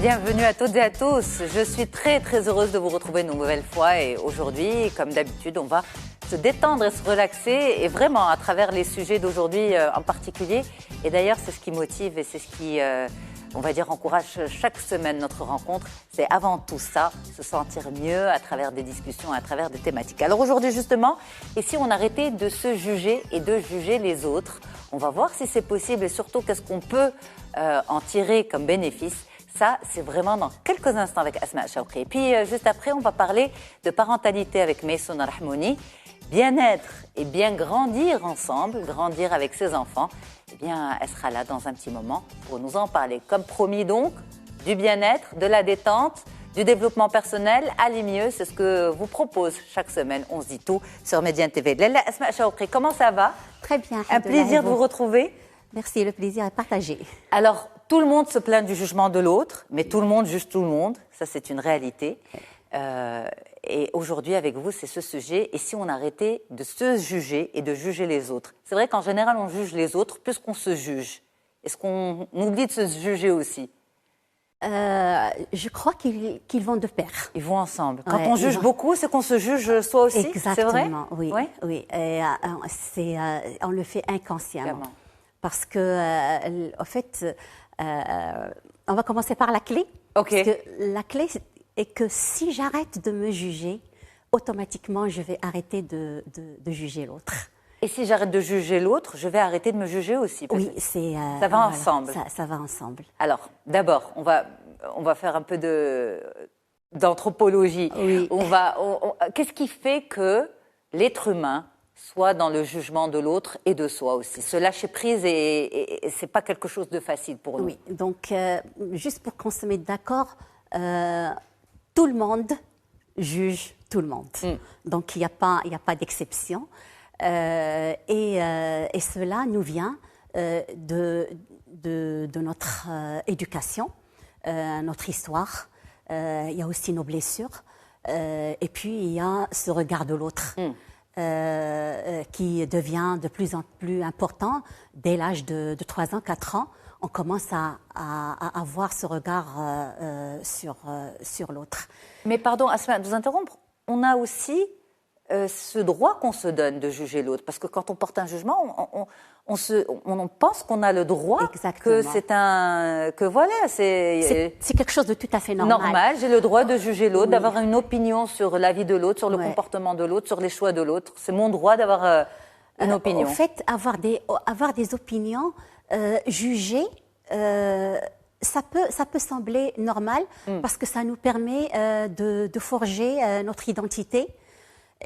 Bienvenue à toutes et à tous. Je suis très heureuse de vous retrouver une nouvelle fois et aujourd'hui, comme d'habitude, on va se détendre et se relaxer et vraiment à travers les sujets d'aujourd'hui en particulier. Et d'ailleurs, c'est ce qui motive et c'est ce qui, on va dire, encourage chaque semaine notre rencontre. C'est avant tout ça, se sentir mieux à travers des discussions, à travers des thématiques. Alors aujourd'hui justement, et si on arrêtait de se juger et de juger les autres, on va voir si c'est possible et surtout qu'est-ce qu'on peut en tirer comme bénéfice. Ça, c'est vraiment dans quelques instants avec Asma Chawki. Et puis, juste après, on va parler de parentalité avec Maysouna Rahmouni. Bien-être et bien grandir ensemble, grandir avec ses enfants. Eh bien, elle sera là dans un petit moment pour nous en parler. Comme promis donc, du bien-être, de la détente, du développement personnel, aller mieux. C'est ce que vous propose chaque semaine. On se dit tout sur Médiane TV. Lella Asma Chawki, comment ça va? Très bien. Un plaisir de vous retrouver. Merci, le plaisir est partagé. Alors, tout le monde se plaint du jugement de l'autre, mais tout le monde juge tout le monde. Ça, c'est une réalité. Et aujourd'hui, avec vous, c'est ce sujet. Et si on arrêtait de se juger et de juger les autres? C'est vrai qu'en général, on juge les autres plus qu'on se juge. Est-ce qu'on oublie de se juger aussi? Je crois qu'ils vont de pair. Ils vont ensemble. Quand on juge beaucoup, c'est qu'on se juge soi aussi. Exactement, c'est vrai? Oui. Ouais? Oui. Et, on le fait inconsciemment. Comment? Parce que, en fait, on va commencer par la clé. Ok. Parce que la clé est que si j'arrête de me juger, automatiquement, je vais arrêter de juger l'autre. Et si j'arrête de juger l'autre, je vais arrêter de me juger aussi. Oui, c'est... ça va ensemble. Ça va ensemble. Alors, d'abord, on va faire un peu d'anthropologie. Oui. Qu'est-ce qui fait que l'être humain soit dans le jugement de l'autre et de soi aussi? Se lâcher prise, et c'est pas quelque chose de facile pour nous. Oui, donc, juste pour qu'on se mette d'accord, tout le monde juge tout le monde. Donc, il n'y a pas d'exception. Et cela nous vient de notre éducation, notre histoire. Il y a aussi nos blessures. Et puis, il y a ce regard de l'autre qui devient de plus en plus important. Dès l'âge de 3 ans, 4 ans, on commence à avoir ce regard sur l'autre. Mais pardon, Asma, de vous interrompre, on a aussi ce droit qu'on se donne de juger l'autre. Parce que quand on porte un jugement, on pense qu'on a le droit. Exactement. C'est quelque chose de tout à fait normal. Normal, j'ai le droit de juger l'autre, d'avoir une opinion sur la vie de l'autre, sur le comportement de l'autre, sur les choix de l'autre. C'est mon droit d'avoir une opinion. En fait, avoir des opinions, juger, ça peut sembler normal parce que ça nous permet de forger notre identité.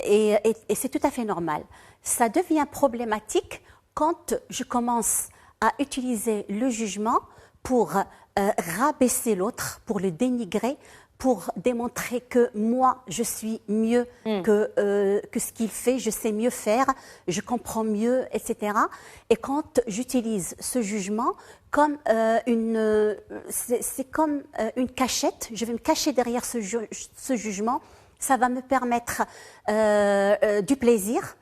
Et c'est tout à fait normal. Ça devient problématique quand je commence à utiliser le jugement pour rabaisser l'autre, pour le dénigrer, pour démontrer que moi, je suis mieux que ce qu'il fait, je sais mieux faire, je comprends mieux, etc. Et quand j'utilise ce jugement comme c'est comme une cachette, je vais me cacher derrière ce jugement. Ça va me permettre du plaisir.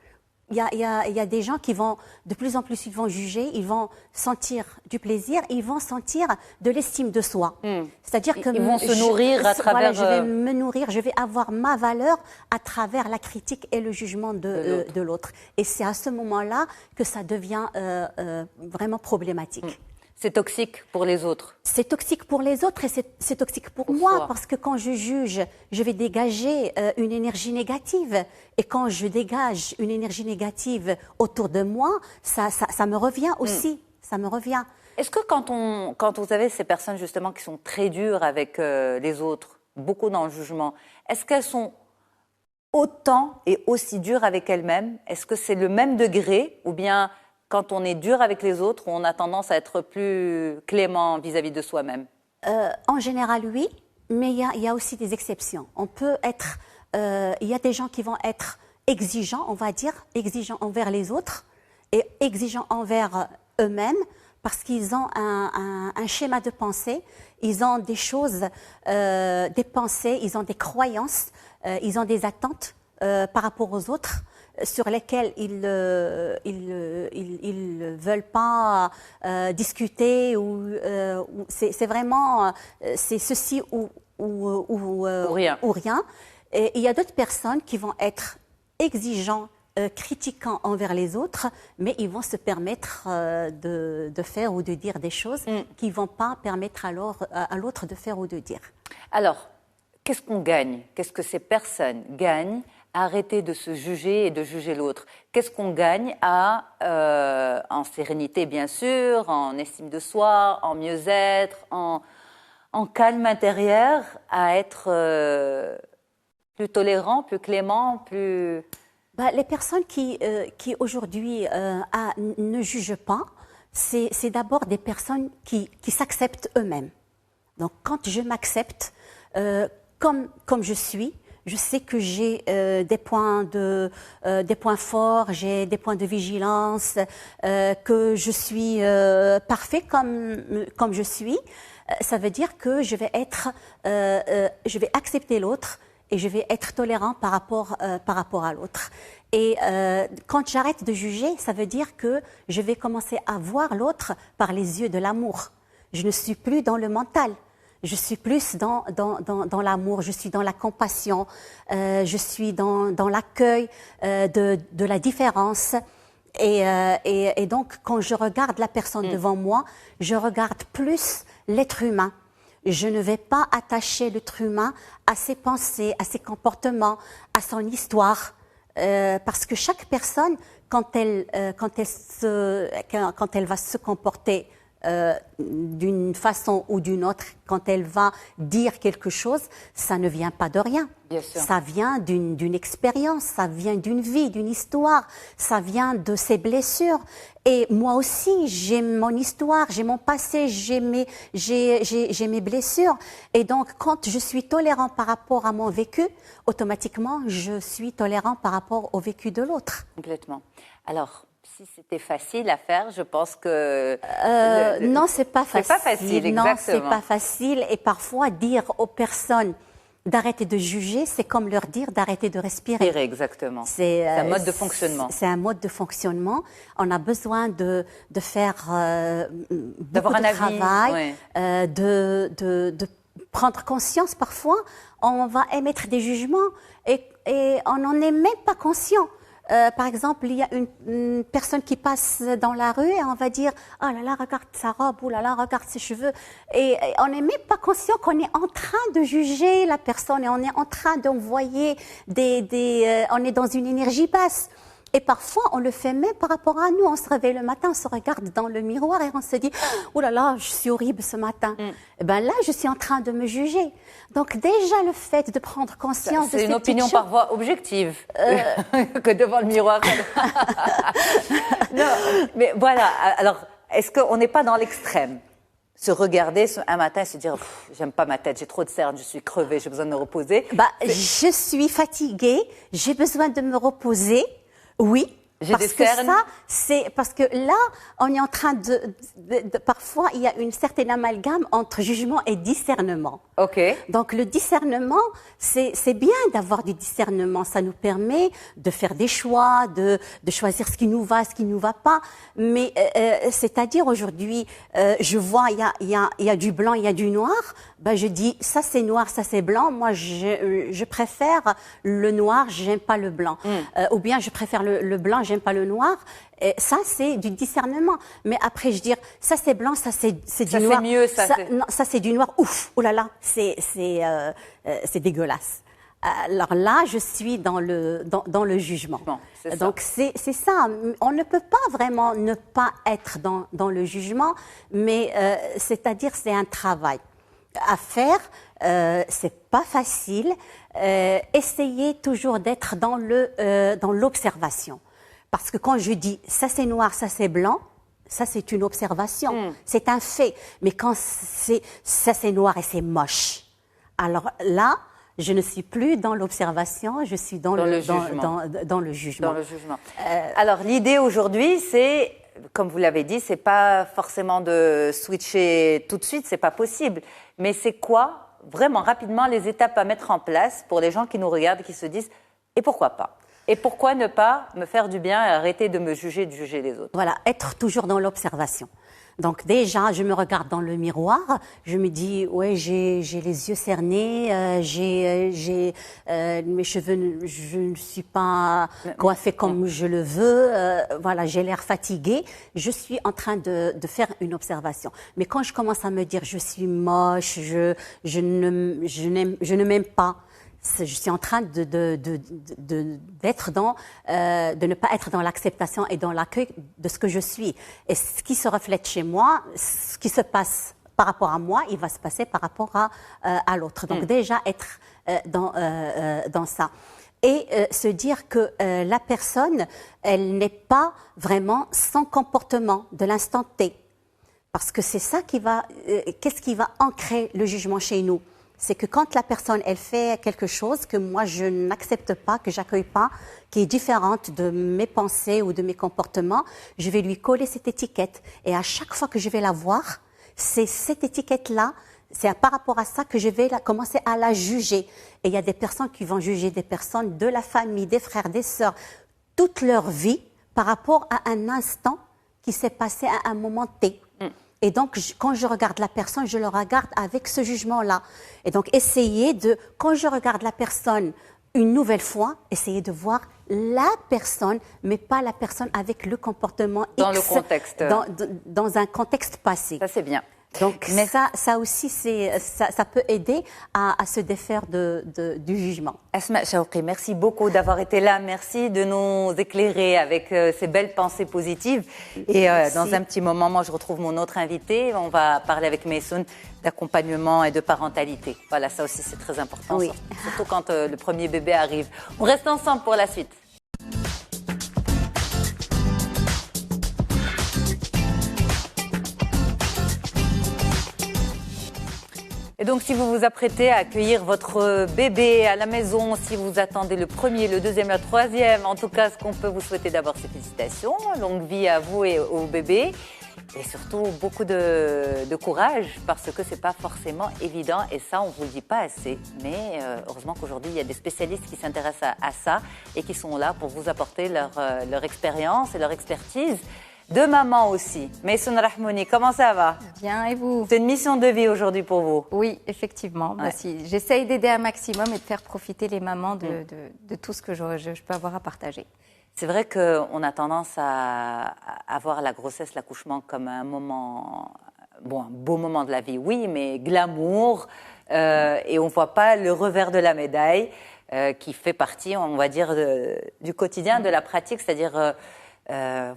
Il y a des gens qui vont, de plus en plus, ils vont juger, ils vont sentir du plaisir, ils vont sentir de l'estime de soi. C'est-à-dire que ils vont se nourrir à travers... Voilà, je vais me nourrir, je vais avoir ma valeur à travers la critique et le jugement de l'autre. Et c'est à ce moment-là que ça devient vraiment problématique. C'est toxique pour les autres. C'est toxique pour les autres et c'est toxique pour moi parce que quand je juge, je vais dégager une énergie négative. Et quand je dégage une énergie négative autour de moi, ça me revient aussi. Ça me revient. Est-ce que quand vous avez ces personnes justement qui sont très dures avec les autres, beaucoup dans le jugement, est-ce qu'elles sont autant et aussi dures avec elles-mêmes? Est-ce que c'est le même degré ou bien... Quand on est dur avec les autres, on a tendance à être plus clément vis-à-vis de soi-même? En général, oui, mais il y a aussi des exceptions. On peut être, il y a des gens qui vont être exigeants, on va dire, exigeants envers les autres et exigeants envers eux-mêmes parce qu'ils ont un schéma de pensée, ils ont des choses, des pensées, ils ont des croyances, ils ont des attentes par rapport aux autres. Sur lesquels ils veulent pas discuter ou c'est vraiment c'est ceci ou rien. Ou rien. Et il y a d'autres personnes qui vont être exigeants, critiquants envers les autres, mais ils vont se permettre de faire ou de dire des choses qui ne vont pas permettre alors à l'autre de faire ou de dire. Alors, qu'est-ce qu'on gagne? Qu'est-ce que ces personnes gagnent à arrêter de se juger et de juger l'autre? Qu'est-ce qu'on gagne en sérénité, bien sûr, en estime de soi, en mieux-être, en calme intérieur, à être plus tolérant, plus clément, plus... Les personnes qui aujourd'hui ne jugent pas, c'est d'abord des personnes qui s'acceptent eux-mêmes. Donc, quand je m'accepte comme je suis, je sais que j'ai des points forts, j'ai des points de vigilance, que je suis parfait comme je suis. Ça veut dire que je vais accepter l'autre et je vais être tolérant par rapport à l'autre. Et quand j'arrête de juger, ça veut dire que je vais commencer à voir l'autre par les yeux de l'amour. Je ne suis plus dans le mental. Je suis plus dans l'amour, je suis dans la compassion, je suis dans l'accueil de la différence. Et donc, quand je regarde la personne devant moi, je regarde plus l'être humain. Je ne vais pas attacher l'être humain à ses pensées, à ses comportements, à son histoire. Parce que chaque personne, quand elle va se comporter d'une façon ou d'une autre, quand elle va dire quelque chose, ça ne vient pas de rien. Bien sûr. Ça vient d'une expérience, ça vient d'une vie, d'une histoire, ça vient de ses blessures. Et moi aussi, j'ai mon histoire, j'ai mon passé, j'ai mes blessures. Et donc, quand je suis tolérant par rapport à mon vécu, automatiquement, je suis tolérant par rapport au vécu de l'autre. Complètement. Alors, si c'était facile à faire, je pense que... Non, c'est pas facile. C'est pas facile, exactement. Non, c'est pas facile. Et parfois, dire aux personnes d'arrêter de juger, c'est comme leur dire d'arrêter de respirer. Exactement. C'est un mode de fonctionnement. C'est un mode de fonctionnement. On a besoin de faire beaucoup de travail, de prendre conscience. Parfois, on va émettre des jugements et on n'en est même pas conscient. Par exemple, il y a une personne qui passe dans la rue et on va dire « Oh là là, regarde sa robe, oh là là, regarde ses cheveux ». Et on n'est même pas conscient qu'on est en train de juger la personne et on est en train d'envoyer on est dans une énergie basse. Et parfois, on le fait même par rapport à nous. On se réveille le matin, on se regarde dans le miroir et on se dit « Oh là là, je suis horrible ce matin ». Et ben là, je suis en train de me juger. Donc déjà, le fait de prendre conscience de c'est une opinion par voie objective que devant le miroir. Non, mais voilà. Alors, est-ce qu'on n'est pas dans l'extrême? Se regarder un matin et se dire « J'aime pas ma tête, j'ai trop de cernes, je suis crevée, j'ai besoin de me reposer ». Je suis fatiguée, j'ai besoin de me reposer. Oui, parce que là, on est en train parfois, il y a une certaine amalgame entre jugement et discernement. Ok. Donc, le discernement, c'est bien d'avoir du discernement. Ça nous permet de faire des choix, de choisir ce qui nous va, ce qui ne nous va pas. Mais, c'est-à-dire aujourd'hui, je vois, il y a du blanc, il y a du noir. Ben, je dis, ça c'est noir, ça c'est blanc. Moi, je préfère le noir, j'aime pas le blanc. Ou bien, je préfère le blanc, j'aime pas le noir. Et ça, c'est du discernement. Mais après, je dis, ça c'est blanc, ça c'est du noir. Ça c'est mieux, ça c'est du noir. Ouf, oh là là, c'est dégueulasse. Alors là, je suis dans le jugement. Bon, donc c'est ça. On ne peut pas vraiment ne pas être dans le jugement, mais c'est-à-dire c'est un travail à faire. C'est pas facile. Essayez toujours d'être dans l'observation. Parce que quand je dis ça c'est noir, ça c'est blanc, ça c'est une observation, c'est un fait. Mais quand ça c'est noir et c'est moche, alors là, je ne suis plus dans l'observation, je suis dans le jugement. Dans le jugement. Alors l'idée aujourd'hui, c'est, comme vous l'avez dit, c'est pas forcément de switcher tout de suite, c'est pas possible. Mais c'est quoi, vraiment rapidement, les étapes à mettre en place pour les gens qui nous regardent et qui se disent « et pourquoi pas ?» Et pourquoi ne pas me faire du bien et arrêter de me juger, de juger les autres? Voilà, être toujours dans l'observation. Donc déjà, je me regarde dans le miroir, je me dis, ouais, j'ai les yeux cernés, mes cheveux, je ne suis pas coiffée comme je le veux, voilà, j'ai l'air fatiguée. Je suis en train de faire une observation. Mais quand je commence à me dire, je suis moche, je ne m'aime pas, je suis en train de ne pas être dans l'acceptation et dans l'accueil de ce que je suis. Et ce qui se reflète chez moi, ce qui se passe par rapport à moi, il va se passer par rapport à l'autre. Donc déjà être dans ça. Et se dire que la personne, elle n'est pas vraiment sans comportement de l'instant T. Parce que c'est ça qu'est-ce qui va ancrer le jugement chez nous? C'est que quand la personne, elle fait quelque chose que moi, je n'accepte pas, que j'accueille pas, qui est différente de mes pensées ou de mes comportements, je vais lui coller cette étiquette. Et à chaque fois que je vais la voir, c'est cette étiquette-là, c'est par rapport à ça que je vais commencer à la juger. Et il y a des personnes qui vont juger des personnes de la famille, des frères, des sœurs, toute leur vie par rapport à un instant qui s'est passé à un moment T. Et donc, quand je regarde la personne, je le regarde avec ce jugement-là. Et donc, quand je regarde la personne une nouvelle fois, essayer de voir la personne, mais pas la personne avec le comportement X. Dans le contexte. Dans un contexte passé. Ça, c'est bien. Donc, mais ça aussi, ça peut aider à se défaire du jugement. Asma Chawqi, merci beaucoup d'avoir été là. Merci de nous éclairer avec ces belles pensées positives. Et dans un petit moment, moi, je retrouve mon autre invité. On va parler avec Maysoun d'accompagnement et de parentalité. Voilà, ça aussi, c'est très important. Oui. Surtout quand le premier bébé arrive. On reste ensemble pour la suite. Et donc, si vous vous apprêtez à accueillir votre bébé à la maison, si vous attendez le premier, le deuxième, le troisième, en tout cas, ce qu'on peut vous souhaiter d'abord, c'est félicitations, longue vie à vous et au bébé, et surtout beaucoup de courage, parce que c'est pas forcément évident, et ça, on vous le dit pas assez. Mais heureusement qu'aujourd'hui, il y a des spécialistes qui s'intéressent à ça et qui sont là pour vous apporter leur expérience et leur expertise. De maman aussi. Maysoun Rahmouni, comment ça va? Bien, et vous? C'est une mission de vie aujourd'hui pour vous. Oui, effectivement. Ouais. J'essaye d'aider un maximum et de faire profiter les mamans de tout ce que je peux avoir à partager. C'est vrai qu'on a tendance à voir la grossesse, l'accouchement comme un beau moment de la vie, oui, mais glamour, et on ne voit pas le revers de la médaille qui fait partie, on va dire, du quotidien, de la pratique, c'est-à-dire...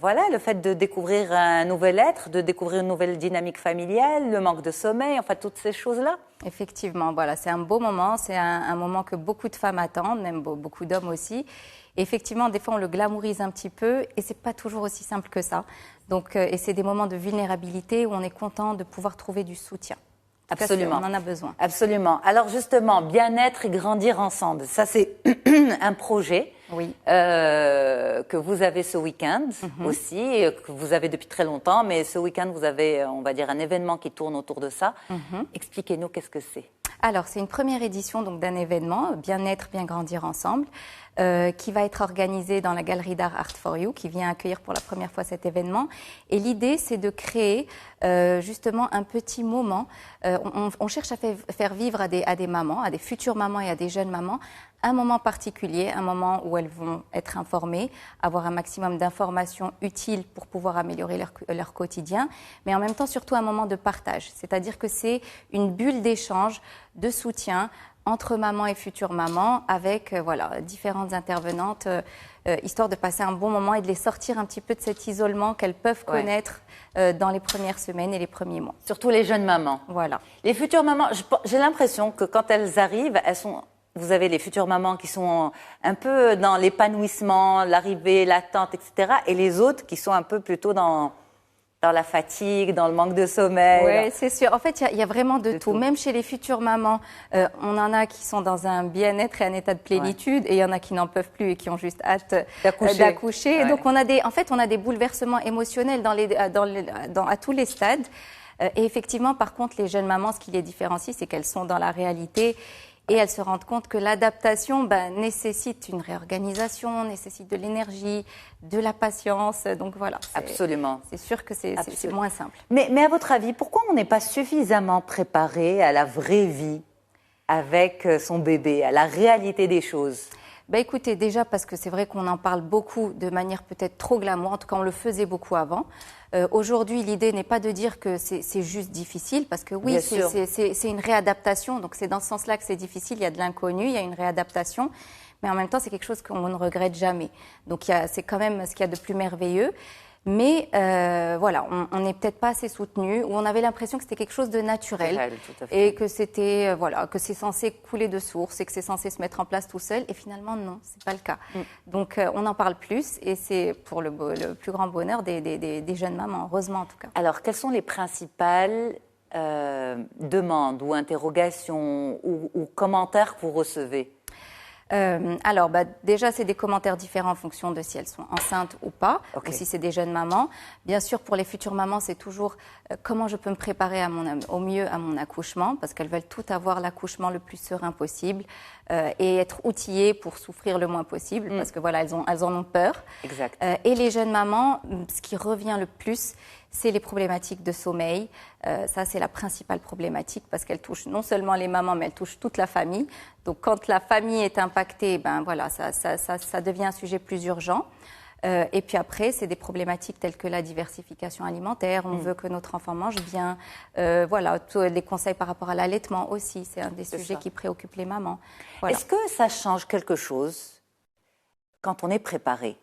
voilà, le fait de découvrir un nouvel être, de découvrir une nouvelle dynamique familiale, le manque de sommeil, enfin toutes ces choses-là. Effectivement, voilà, c'est un beau moment, c'est un moment que beaucoup de femmes attendent, même beaucoup d'hommes aussi. Et effectivement, des fois, on le glamourise un petit peu et c'est pas toujours aussi simple que ça. Donc, et c'est des moments de vulnérabilité où on est content de pouvoir trouver du soutien. Absolument. On en a besoin. Absolument. Alors justement, bien-être et grandir ensemble, ça c'est un projet que vous avez ce week-end aussi, et que vous avez depuis très longtemps, mais ce week-end vous avez, on va dire, un événement qui tourne autour de ça. Expliquez-nous qu'est-ce que c'est. Alors, c'est une première édition donc d'un événement, Bien-être, bien grandir ensemble, qui va être organisé dans la galerie d'art Art for You, qui vient accueillir pour la première fois cet événement. Et l'idée, c'est de créer justement un petit moment. On cherche à faire vivre à des mamans, à des futures mamans et à des jeunes mamans, un moment particulier, un moment où elles vont être informées, avoir un maximum d'informations utiles pour pouvoir améliorer leur quotidien, mais en même temps surtout un moment de partage. C'est-à-dire que c'est une bulle d'échange, de soutien entre maman et future maman avec différentes intervenantes, histoire de passer un bon moment et de les sortir un petit peu de cet isolement qu'elles peuvent connaître dans les premières semaines et les premiers mois. Surtout les jeunes mamans. Voilà. Les futures mamans, j'ai l'impression que quand elles arrivent, vous avez les futures mamans qui sont un peu dans l'épanouissement, l'arrivée, l'attente, etc. Et les autres qui sont un peu plutôt dans la fatigue, dans le manque de sommeil. Oui, c'est sûr. En fait, il y a vraiment de tout. Même chez les futures mamans, on en a qui sont dans un bien-être et un état de plénitude, et il y en a qui n'en peuvent plus et qui ont juste hâte d'accoucher. Et donc, on a des bouleversements émotionnels à tous les stades. Et effectivement, par contre, les jeunes mamans, ce qui les différencie, c'est qu'elles sont dans la réalité. Et elles se rendent compte que l'adaptation nécessite une réorganisation, nécessite de l'énergie, de la patience. Donc voilà. Absolument. C'est sûr que c'est moins simple. Mais à votre avis, pourquoi on n'est pas suffisamment préparé à la vraie vie avec son bébé, à la réalité des choses? Écoutez, déjà parce que c'est vrai qu'on en parle beaucoup de manière peut-être trop glamour, en tout cas on le faisait beaucoup avant. Aujourd'hui, l'idée n'est pas de dire que c'est juste difficile, parce que oui, c'est une réadaptation, donc c'est dans ce sens-là que c'est difficile, il y a de l'inconnu, il y a une réadaptation, mais en même temps c'est quelque chose qu'on ne regrette jamais. Donc c'est quand même ce qu'il y a de plus merveilleux. Mais voilà, on n'est peut-être pas assez soutenu, ou on avait l'impression que c'était quelque chose de naturel et que c'était voilà, que c'est censé couler de source et que c'est censé se mettre en place tout seul. Et finalement, non, c'est pas le cas. Donc, on en parle plus et c'est pour le plus grand bonheur des jeunes mamans, heureusement en tout cas. Alors, quelles sont les principales demandes ou interrogations ou commentaires que vous recevez? Alors, déjà, c'est des commentaires différents en fonction de si elles sont enceintes ou pas, ou si c'est des jeunes mamans. Bien sûr, pour les futures mamans, c'est toujours comment je peux me préparer au mieux à mon accouchement, parce qu'elles veulent toutes avoir l'accouchement le plus serein possible et être outillées pour souffrir le moins possible, parce que voilà, elles en ont peur. Exact. Et les jeunes mamans, ce qui revient le plus, c'est les problématiques de sommeil. Ça, c'est la principale problématique parce qu'elle touche non seulement les mamans, mais elle touche toute la famille. Donc, quand la famille est impactée, voilà, ça devient un sujet plus urgent. Et puis après, c'est des problématiques telles que la diversification alimentaire. On veut que notre enfant mange bien. Voilà, tous les conseils par rapport à l'allaitement aussi. C'est un des sujets qui préoccupent les mamans. Voilà. Est-ce que ça change quelque chose quand on est préparé?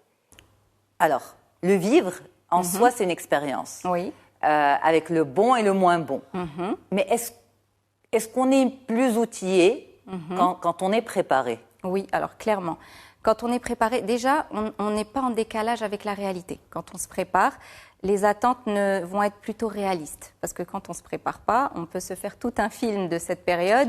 Alors, le vivre, en soi, c'est une expérience. Oui. Avec le bon et le moins bon. Mais est-ce qu'on est plus outillé quand on est préparé? Oui, alors clairement. Quand on est préparé, déjà, on n'est pas en décalage avec la réalité. Quand on se prépare, les attentes vont être plutôt réalistes. Parce que quand on ne se prépare pas, on peut se faire tout un film de cette période.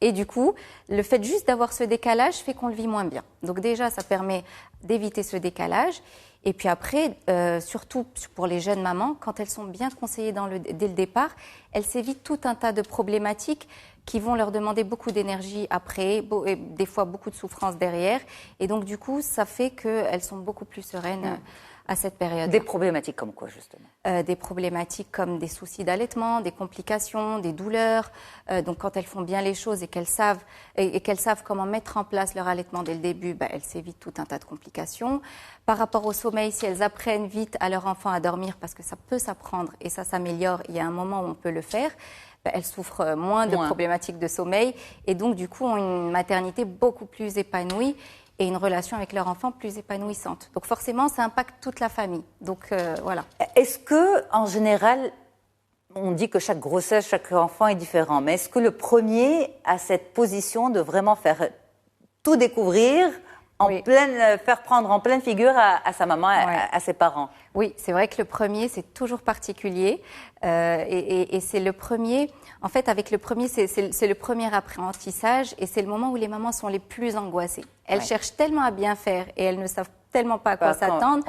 Et du coup, le fait juste d'avoir ce décalage fait qu'on le vit moins bien. Donc déjà, ça permet d'éviter ce décalage. Et puis après, surtout pour les jeunes mamans, quand elles sont bien conseillées dès le départ, elles s'évitent tout un tas de problématiques qui vont leur demander beaucoup d'énergie après, et des fois beaucoup de souffrance derrière. Et donc du coup, ça fait qu'elles sont beaucoup plus sereines à cette période. Des problématiques comme quoi, justement? Des problématiques comme des soucis d'allaitement, des complications, des douleurs. Donc quand elles font bien les choses et qu'elles savent comment mettre en place leur allaitement dès le début, elles s'évitent tout un tas de complications. Par rapport au sommeil, si elles apprennent vite à leur enfant à dormir, parce que ça peut s'apprendre et ça s'améliore, il y a un moment où on peut le faire, elles souffrent moins de problématiques de sommeil et donc du coup ont une maternité beaucoup plus épanouie et une relation avec leur enfant plus épanouissante. Donc forcément, ça impacte toute la famille. Donc voilà. Est-ce que, en général, on dit que chaque grossesse, chaque enfant est différent, mais est-ce que le premier a cette position de vraiment faire tout découvrir, faire prendre en pleine figure à sa maman, à ses parents? Oui, c'est vrai que le premier, c'est toujours particulier. Et c'est le premier, en fait, avec le premier, c'est le premier apprentissage et c'est le moment où les mamans sont les plus angoissées. Elles cherchent tellement à bien faire et elles ne savent tellement pas à quoi s'attendre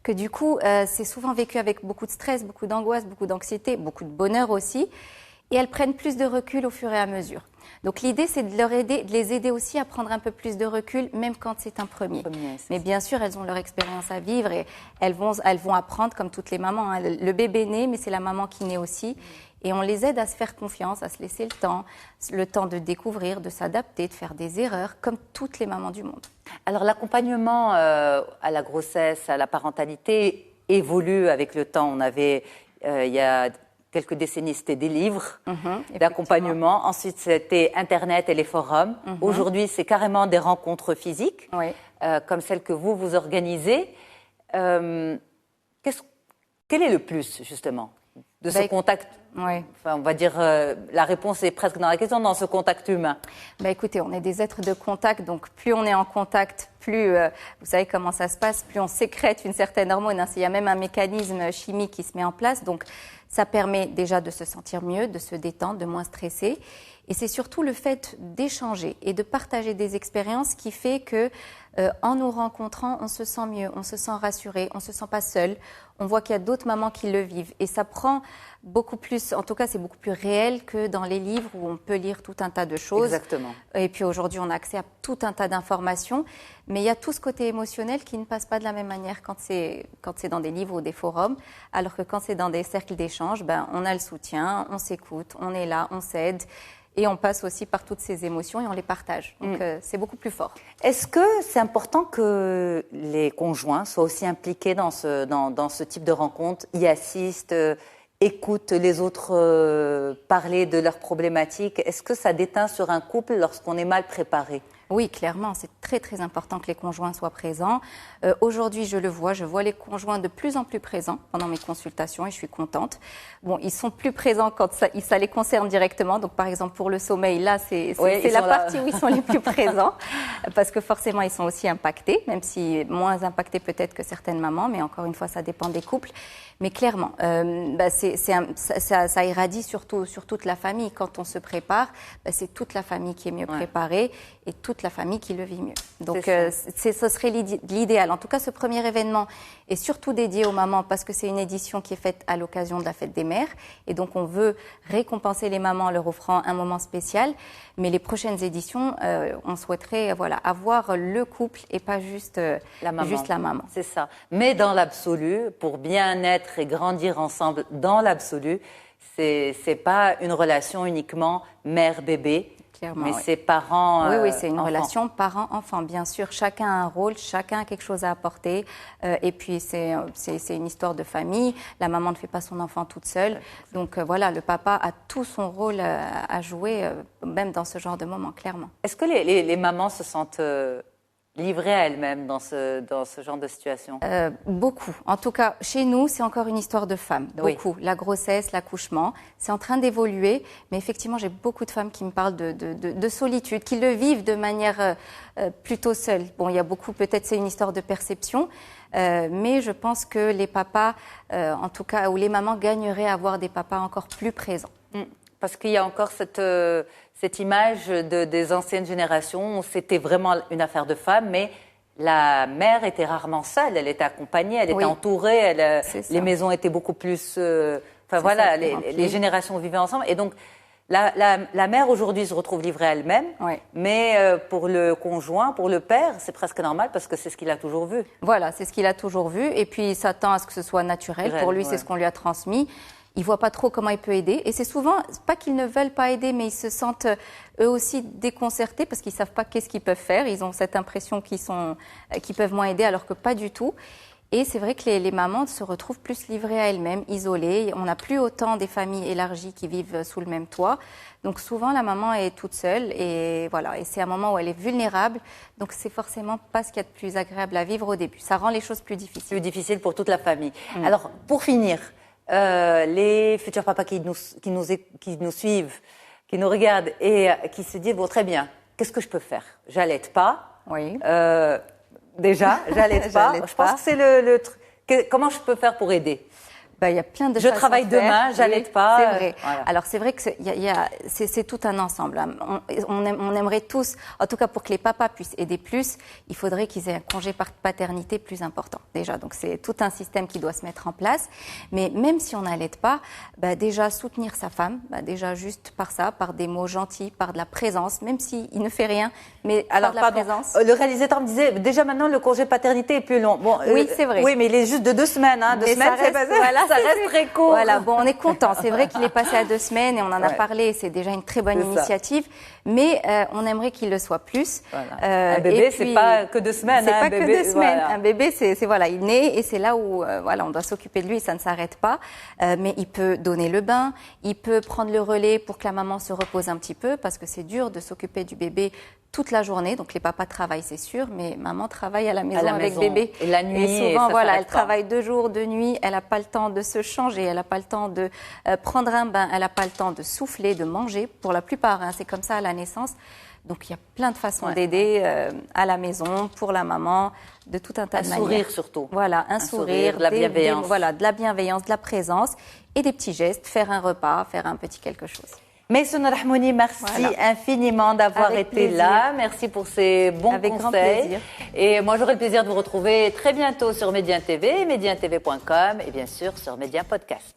que du coup, c'est souvent vécu avec beaucoup de stress, beaucoup d'angoisse, beaucoup d'anxiété, beaucoup de bonheur aussi. Et elles prennent plus de recul au fur et à mesure. Donc l'idée, c'est de les aider aussi à prendre un peu plus de recul, même quand c'est un premier. Mais bien sûr, elles ont leur expérience à vivre et elles vont apprendre comme toutes les mamans. Hein. Le bébé naît, mais c'est la maman qui naît aussi. Et on les aide à se faire confiance, à se laisser le temps de découvrir, de s'adapter, de faire des erreurs, comme toutes les mamans du monde. Alors l'accompagnement à la grossesse, à la parentalité évolue avec le temps. On avait, il y a quelques décennies, c'était des livres d'accompagnement. Ensuite, c'était Internet et les forums. Aujourd'hui, c'est carrément des rencontres physiques, comme celles que vous organisez. Quel est le plus, justement, de ce contact? Enfin, on va dire, la réponse est presque dans la question, dans ce contact humain. Écoutez, on est des êtres de contact, donc plus on est en contact, plus, vous savez comment ça se passe, plus on sécrète une certaine hormone. Hein. Il y a même un mécanisme chimique qui se met en place. Donc, ça permet déjà de se sentir mieux, de se détendre, de moins stresser. Et c'est surtout le fait d'échanger et de partager des expériences qui fait que, en nous rencontrant, on se sent mieux, on se sent rassuré, on se sent pas seul. On voit qu'il y a d'autres mamans qui le vivent. Et ça prend beaucoup plus, en tout cas, c'est beaucoup plus réel que dans les livres où on peut lire tout un tas de choses. Exactement. Et puis aujourd'hui, on a accès à tout un tas d'informations. Mais il y a tout ce côté émotionnel qui ne passe pas de la même manière quand c'est dans des livres ou des forums. Alors que quand c'est dans des cercles d'échange, ben, on a le soutien, on s'écoute, on est là, on s'aide. Et on passe aussi par toutes ces émotions et on les partage. Donc, c'est beaucoup plus fort. Est-ce que c'est important que les conjoints soient aussi impliqués dans ce type de rencontre, y assistent, écoutent les autres parler de leurs problématiques? Est-ce que ça déteint sur un couple lorsqu'on est mal préparé? Oui, clairement, c'est très très important que les conjoints soient présents. Aujourd'hui, je vois les conjoints de plus en plus présents pendant mes consultations et je suis contente. Bon, ils sont plus présents quand ça les concerne directement. Donc, par exemple, pour le sommeil, là, c'est la partie où ils sont les plus présents parce que forcément, ils sont aussi impactés, même si moins impactés peut-être que certaines mamans, mais encore une fois, ça dépend des couples. Mais clairement, ça irradie sur toute la famille. Quand on se prépare, c'est toute la famille qui est mieux préparée et toute la famille qui le vit mieux. Donc, ce serait l'idéal. En tout cas, ce premier événement est surtout dédié aux mamans parce que c'est une édition qui est faite à l'occasion de la fête des mères. Et donc, on veut récompenser les mamans en leur offrant un moment spécial. Mais les prochaines éditions, on souhaiterait avoir le couple et pas juste la maman. C'est ça. Mais dans l'absolu, pour bien être et grandir ensemble dans l'absolu, c'est pas une relation uniquement mère-bébé. Mais c'est parents. Oui, c'est une relation parent-enfant. Bien sûr, chacun a un rôle, chacun a quelque chose à apporter. Et puis, c'est une histoire de famille. La maman ne fait pas son enfant toute seule. Donc, voilà, le papa a tout son rôle à jouer, même dans ce genre de moment, clairement. Est-ce que les mamans se sentent livrées à elles-mêmes dans ce genre de situation? Beaucoup. En tout cas, chez nous, c'est encore une histoire de femmes. Beaucoup. La grossesse, l'accouchement, c'est en train d'évoluer. Mais effectivement, j'ai beaucoup de femmes qui me parlent de solitude, qui le vivent de manière plutôt seule. Bon, il y a beaucoup, peut-être c'est une histoire de perception. Mais je pense que les papas, en tout cas, ou les mamans gagneraient à avoir des papas encore plus présents. Parce qu'il y a encore cette image des anciennes générations où c'était vraiment une affaire de femmes, mais la mère était rarement seule, elle était accompagnée, elle était entourée, les maisons étaient beaucoup plus... les générations vivaient ensemble. Et donc, la mère aujourd'hui se retrouve livrée à elle-même, mais pour le conjoint, pour le père, c'est presque normal parce que c'est ce qu'il a toujours vu. Voilà, c'est ce qu'il a toujours vu et puis il s'attend à ce que ce soit naturel. Pour lui, c'est ce qu'on lui a transmis. Ils voient pas trop comment il peut aider. Et c'est souvent, pas qu'ils ne veulent pas aider, mais ils se sentent eux aussi déconcertés parce qu'ils savent pas qu'est-ce qu'ils peuvent faire. Ils ont cette impression qu'ils peuvent moins aider alors que pas du tout. Et c'est vrai que les mamans se retrouvent plus livrées à elles-mêmes, isolées. On n'a plus autant des familles élargies qui vivent sous le même toit. Donc souvent, la maman est toute seule et voilà. Et c'est un moment où elle est vulnérable. Donc c'est forcément pas ce qu'il y a de plus agréable à vivre au début. Ça rend les choses plus difficiles. Plus difficile pour toute la famille. Alors, pour finir, les futurs papas qui nous suivent, qui nous regardent et qui se disent, bon, très bien, qu'est-ce que je peux faire? J'allaite pas. Oui. Déjà, j'allaite pas. Je pense que c'est le truc. Comment je peux faire pour aider? Il y a plein de Je travaille demain, j'allaite pas. C'est vrai. Voilà. Alors c'est vrai que c'est tout un ensemble. On aimerait tous, en tout cas pour que les papas puissent aider plus, il faudrait qu'ils aient un congé paternité plus important déjà. Donc c'est tout un système qui doit se mettre en place. Mais même si on n'allaite pas, déjà soutenir sa femme, déjà juste par ça, par des mots gentils, par de la présence, même s'il ne fait rien, mais par de la présence. Le réalisateur me disait déjà maintenant le congé paternité est plus long. Bon, oui, c'est vrai. Oui, mais il est juste de 2 semaines. 2 semaines, c'est pas ça. Voilà, ça reste très court. Voilà, bon, on est content. C'est vrai qu'il est passé à 2 semaines et on en a parlé. C'est déjà une très bonne initiative. Mais on aimerait qu'il le soit plus. Voilà. Un bébé, c'est pas que 2 semaines. C'est pas que 2 semaines. Voilà. Un bébé, il naît et c'est là où on doit s'occuper de lui. Ça ne s'arrête pas. Mais il peut donner le bain, il peut prendre le relais pour que la maman se repose un petit peu parce que c'est dur de s'occuper du bébé toute la journée. Donc les papas travaillent, c'est sûr, mais maman travaille à la maison avec maison. bébé. Et la nuit, et souvent, ça voilà, s'arrête elle pas. travaille 2 jours, 2 nuits. Elle n'a pas le temps de se changer, elle n'a pas le temps de prendre un bain, elle n'a pas le temps de souffler, de manger. Pour la plupart, hein, c'est comme ça à la naissance. Donc il y a plein de façons d'aider à la maison, pour la maman, de tout un tas de manières. Un sourire surtout. Voilà, un sourire, de la bienveillance. voilà, de la bienveillance, de la présence et des petits gestes, faire un repas, faire un petit quelque chose. Maysouna Rahmouni, merci infiniment d'avoir Avec été plaisir. là. Merci pour ces bons Avec grand conseils. plaisir. Et moi, j'aurai le plaisir de vous retrouver très bientôt sur Médien TV, medientv.com et bien sûr sur Médien Podcast.